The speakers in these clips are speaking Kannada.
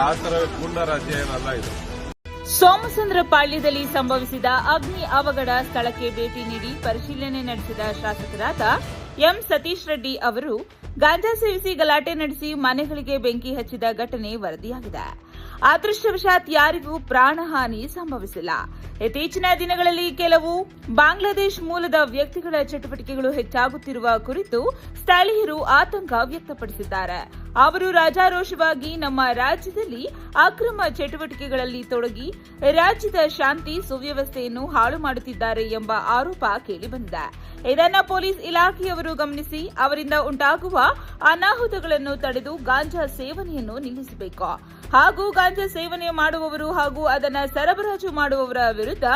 ಆ ತರ ಗೂಂಡ ರಾಜ್ಯ ಏನಲ್ಲ ಇದು. ಸೋಮಸಂದ್ರಪಾಳ್ಯದಲ್ಲಿ ಸಂಭವಿಸಿದ ಅಗ್ನಿ ಅವಘಡ ಸ್ಥಳಕ್ಕೆ ಭೇಟಿ ನೀಡಿ ಪರಿಶೀಲನೆ ನಡೆಸಿದ ಶಾಸಕರಾದ ಎಂ ಸತೀಶ್ ರೆಡ್ಡಿ ಅವರು ಗಾಂಜಾ ಸೇವಿಸಿ ಗಲಾಟೆ ನಡೆಸಿ ಮನೆಗಳಿಗೆ ಬೆಂಕಿ ಹಚ್ಚಿದ ಘಟನೆ ವರದಿಯಾಗಿದೆ. ಅದೃಷ್ಟವಶಾತ್ ಯಾರಿಗೂ ಪ್ರಾಣಹಾನಿ ಸಂಭವಿಸಿಲ್ಲ. ಇತ್ತೀಚಿನ ದಿನಗಳಲ್ಲಿ ಕೆಲವು ಬಾಂಗ್ಲಾದೇಶ್ ಮೂಲದ ವ್ಯಕ್ತಿಗಳ ಚಟುವಟಿಕೆಗಳು ಹೆಚ್ಚಾಗುತ್ತಿರುವ ಕುರಿತು ಸ್ಥಳೀಯರು ಆತಂಕ ವ್ಯಕ್ತಪಡಿಸಿದ್ದಾರೆ. ಅವರು ರಾಜಾರೋಷವಾಗಿ ನಮ್ಮ ರಾಜ್ಯದಲ್ಲಿ ಅಕ್ರಮ ಚಟುವಟಿಕೆಗಳಲ್ಲಿ ತೊಡಗಿ ರಾಜ್ಯದ ಶಾಂತಿ ಸುವ್ಯವಸ್ಥೆಯನ್ನು ಹಾಳು ಮಾಡುತ್ತಿದ್ದಾರೆ ಎಂಬ ಆರೋಪ ಕೇಳಿಬಂದಿದೆ. ಇದನ್ನು ಪೊಲೀಸ್ ಇಲಾಖೆಯವರು ಗಮನಿಸಿ ಅವರಿಂದ ಉಂಟಾಗುವ ಅನಾಹುತಗಳನ್ನು ತಡೆದು ಗಾಂಜಾ ಸೇವನೆಯನ್ನು ನಿಲ್ಲಿಸಬೇಕು ಹಾಗೂ ಗಾಂಜಾ ಸೇವನೆ ಮಾಡುವವರು ಹಾಗೂ ಅದನ್ನು ಸರಬರಾಜು ಮಾಡುವವರ ವಿರುದ್ಧ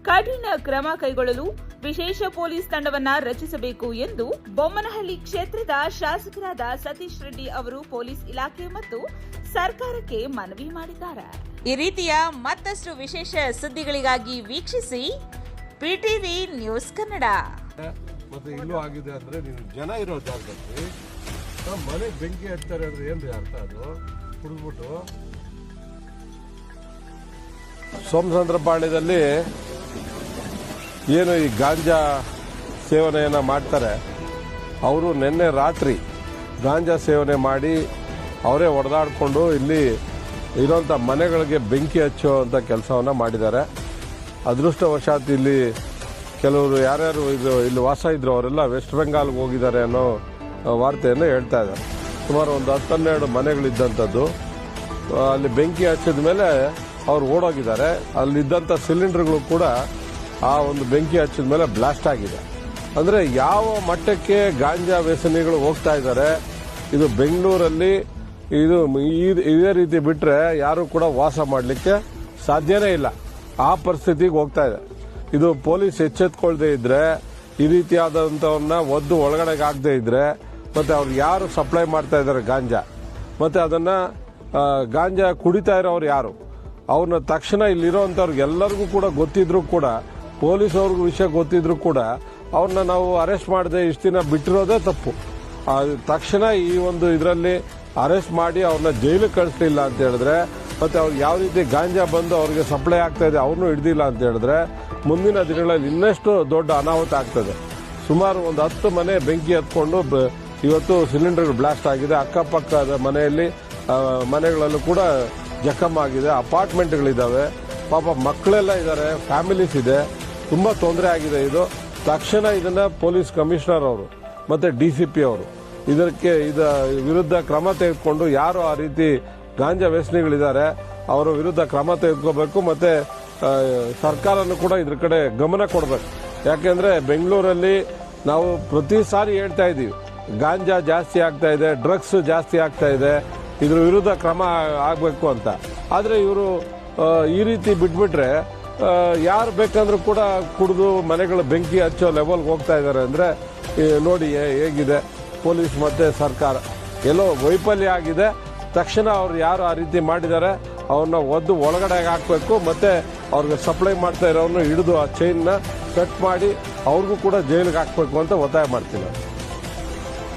ಕಠಿಣ ಕ್ರಮ ಕೈಗೊಳ್ಳಲು ವಿಶೇಷ ಪೊಲೀಸ್ ತಂಡವನ್ನು ರಚಿಸಬೇಕು ಎಂದು ಬೊಮ್ಮನಹಳ್ಳಿ ಕ್ಷೇತ್ರದ ಶಾಸಕರಾದ ಸತೀಶ್ ರೆಡ್ಡಿ ಅವರು ಪೊಲೀಸ್ ಇಲಾಖೆ ಮತ್ತು ಸರ್ಕಾರಕ್ಕೆ ಮನವಿ ಮಾಡಿದ್ದಾರೆ. ಈ ರೀತಿಯ ಮತ್ತಷ್ಟು ವಿಶೇಷ ಸುದ್ದಿಗಳಿಗಾಗಿ ವೀಕ್ಷಿಸಿ ಪಿಟಿವಿ ನ್ಯೂಸ್ ಕನ್ನಡ. ಮತ್ತೆ ಇಲ್ಲೂ ಆಗಿದೆ ಅಂದ್ರೆ ನೀವು ಜನ ಇರೋ ಜಾಗದಲ್ಲಿ ಮನೆ ಬೆಂಕಿ ಹಚ್ತಾರೆ ಅಂದ್ರೆ ಏನ್ರಿ ಅರ್ಥ? ಅದು ಕುಡಿದ್ಬಿಟ್ಟು ಸೋಮಸಂದ್ರಪಾಳ್ಯದಲ್ಲಿ ಏನು ಈ ಗಾಂಜಾ ಸೇವನೆಯನ್ನ ಮಾಡ್ತಾರೆ, ಅವರು ನಿನ್ನೆ ರಾತ್ರಿ ಗಾಂಜಾ ಸೇವನೆ ಮಾಡಿ ಅವರೇ ಹೊಡೆದಾಡಿಕೊಂಡು ಇಲ್ಲಿ ಇರೋಂಥ ಮನೆಗಳಿಗೆ ಬೆಂಕಿ ಹಚ್ಚುವಂಥ ಕೆಲಸವನ್ನು ಮಾಡಿದ್ದಾರೆ. ಅದೃಷ್ಟವಶಾತ್ ಇಲ್ಲಿ ಕೆಲವರು ಯಾರ್ಯಾರು ಇಲ್ಲಿ ವಾಸ ಇದ್ರು ಅವರೆಲ್ಲ ವೆಸ್ಟ್ ಬೆಂಗಾಲ್ಗೆ ಹೋಗಿದ್ದಾರೆ ಅನ್ನೋ ವಾರ್ತೆಯನ್ನು ಹೇಳ್ತಾ ಇದ್ದಾರೆ. ಸುಮಾರು ಒಂದು 10-12 ಮನೆಗಳಿದ್ದಂಥದ್ದು. ಅಲ್ಲಿ ಬೆಂಕಿ ಹಚ್ಚಿದ ಮೇಲೆ ಅವ್ರು ಓಡೋಗಿದ್ದಾರೆ. ಅಲ್ಲಿದ್ದಂಥ ಸಿಲಿಂಡರ್ಗಳು ಕೂಡ ಆ ಒಂದು ಬೆಂಕಿ ಹಚ್ಚಿದ ಮೇಲೆ ಬ್ಲಾಸ್ಟ್ ಆಗಿದೆ. ಅಂದರೆ ಯಾವ ಮಟ್ಟಕ್ಕೆ ಗಾಂಜಾ ವ್ಯಸನಿಗಳು ಹೋಗ್ತಾ ಇದ್ದಾರೆ. ಇದು ಬೆಂಗಳೂರಲ್ಲಿ ಇದು ಇದೇ ರೀತಿ ಬಿಟ್ಟರೆ ಯಾರು ಕೂಡ ವಾಸ ಮಾಡಲಿಕ್ಕೆ ಸಾಧ್ಯನೇ ಇಲ್ಲ. ಆ ಪರಿಸ್ಥಿತಿಗೆ ಹೋಗ್ತಾ ಇದೆ. ಇದು ಪೊಲೀಸ್ ಎಚ್ಚೆತ್ಕೊಳ್ದೇ ಇದ್ರೆ, ಈ ರೀತಿಯಾದಂಥವನ್ನ ಒದ್ದು ಒಳಗಡೆಗೆ ಆಗದೆ ಇದ್ರೆ, ಮತ್ತೆ ಅವ್ರು ಯಾರು ಸಪ್ಲೈ ಮಾಡ್ತಾ ಇದ್ದಾರೆ ಗಾಂಜಾ, ಮತ್ತೆ ಅದನ್ನ ಗಾಂಜಾ ಕುಡಿತಾ ಇರೋರು ಯಾರು, ಅವ್ರನ್ನ ತಕ್ಷಣ ಇಲ್ಲಿರೋಂಥವ್ರಿಗೆ ಎಲ್ಲರಿಗೂ ಕೂಡ ಗೊತ್ತಿದ್ರು ಕೂಡ, ಪೊಲೀಸ್ ಅವ್ರಿಗೂ ವಿಷಯ ಗೊತ್ತಿದ್ರು ಕೂಡ ಅವ್ರನ್ನ ನಾವು ಅರೆಸ್ಟ್ ಮಾಡದೆ ಇಷ್ಟು ದಿನ ಬಿಟ್ಟಿರೋದೇ ತಪ್ಪು. ತಕ್ಷಣ ಈ ಒಂದು ಇದರಲ್ಲಿ ಅರೆಸ್ಟ್ ಮಾಡಿ ಅವ್ರನ್ನ ಜೈಲಿಗೆ ಕಳಿಸ್ಲಿಲ್ಲ ಅಂತ ಹೇಳಿದ್ರೆ, ಮತ್ತೆ ಅವ್ರಿಗೆ ಯಾವ ರೀತಿ ಗಾಂಜಾ ಬಂದು ಅವ್ರಿಗೆ ಸಪ್ಲೈ ಆಗ್ತಾ ಇದೆ ಅವ್ರನ್ನೂ ಹಿಡ್ದಿಲ್ಲ ಅಂತ ಹೇಳಿದ್ರೆ, ಮುಂದಿನ ದಿನಗಳಲ್ಲಿ ಇನ್ನಷ್ಟು ದೊಡ್ಡ ಅನಾಹುತ ಆಗ್ತದೆ. ಸುಮಾರು ಒಂದು 10 ಮನೆ ಬೆಂಕಿ ಹತ್ಕೊಂಡು ಇವತ್ತು ಸಿಲಿಂಡರ್ ಬ್ಲಾಸ್ಟ್ ಆಗಿದೆ. ಅಕ್ಕಪಕ್ಕದ ಮನೆಗಳಲ್ಲೂ ಕೂಡ ಜಖಮ್ ಆಗಿದೆ. ಅಪಾರ್ಟ್ಮೆಂಟ್ಗಳಿದ್ದಾವೆ. ಪಾಪ ಮಕ್ಕಳೆಲ್ಲ ಇದ್ದಾರೆ, ಫ್ಯಾಮಿಲೀಸ್ ಇದೆ. ತುಂಬಾ ತೊಂದರೆ ಆಗಿದೆ. ಇದು ತಕ್ಷಣ ಇದನ್ನ ಪೊಲೀಸ್ ಕಮಿಷನರ್ ಅವರು ಮತ್ತೆ DCP ಅವರು ಇದಕ್ಕೆ ವಿರುದ್ಧ ಕ್ರಮ ತೆಗೆದುಕೊಂಡು ಯಾರು ಆ ರೀತಿ ಗಾಂಜಾ ವ್ಯಸನಿಗಳಿದ್ದಾರೆ ಅವರ ವಿರುದ್ಧ ಕ್ರಮ ತೆಗೆದುಕೋಬೇಕು. ಮತ್ತೆ ಸರ್ಕಾರನೂ ಕೂಡ ಇದ್ರ ಕಡೆ ಗಮನ ಕೊಡಬೇಕು. ಯಾಕೆಂದ್ರೆ ಬೆಂಗಳೂರಲ್ಲಿ ನಾವು ಪ್ರತಿ ಸಾರಿ ಹೇಳ್ತಾ ಇದ್ದೀವಿ, ಗಾಂಜಾ ಜಾಸ್ತಿ ಆಗ್ತಾ ಇದೆ, ಡ್ರಗ್ಸ್ ಜಾಸ್ತಿ ಆಗ್ತಾ ಇದೆ, ಇದ್ರ ವಿರುದ್ಧ ಕ್ರಮ ಆಗಬೇಕು ಅಂತ. ಆದರೆ ಇವರು ಈ ರೀತಿ ಬಿಟ್ಬಿಟ್ರೆ ಯಾರು ಬೇಕಂದ್ರೂ ಕೂಡ ಕುಡಿದು ಮನೆಗಳ ಬೆಂಕಿ ಹಚ್ಚೋ ಲೆವೆಲ್ಗೆ ಹೋಗ್ತಾ ಇದ್ದಾರೆ. ಅಂದರೆ ನೋಡಿ ಹೇಗಿದೆ ಪೊಲೀಸ್ ಮತ್ತೆ ಸರ್ಕಾರ, ಎಲ್ಲೋ ವೈಫಲ್ಯ ಆಗಿದೆ. ತಕ್ಷಣ ಅವ್ರು ಯಾರು ಆ ರೀತಿ ಮಾಡಿದ್ದಾರೆ ಅವ್ರನ್ನ ಒದ್ದು ಒಳಗಡೆ ಹಾಕಬೇಕು. ಮತ್ತೆ ಅವ್ರಿಗೆ ಸಪ್ಲೈ ಮಾಡ್ತಾ ಇರೋರನ್ನು ಹಿಡಿದು ಆ ಚೈನ್ನ ಕಟ್ ಮಾಡಿ ಅವ್ರಿಗೂ ಕೂಡ ಜೈಲಿಗೆ ಹಾಕಬೇಕು ಅಂತ ಒತ್ತಾಯ ಮಾಡ್ತೀನಿ.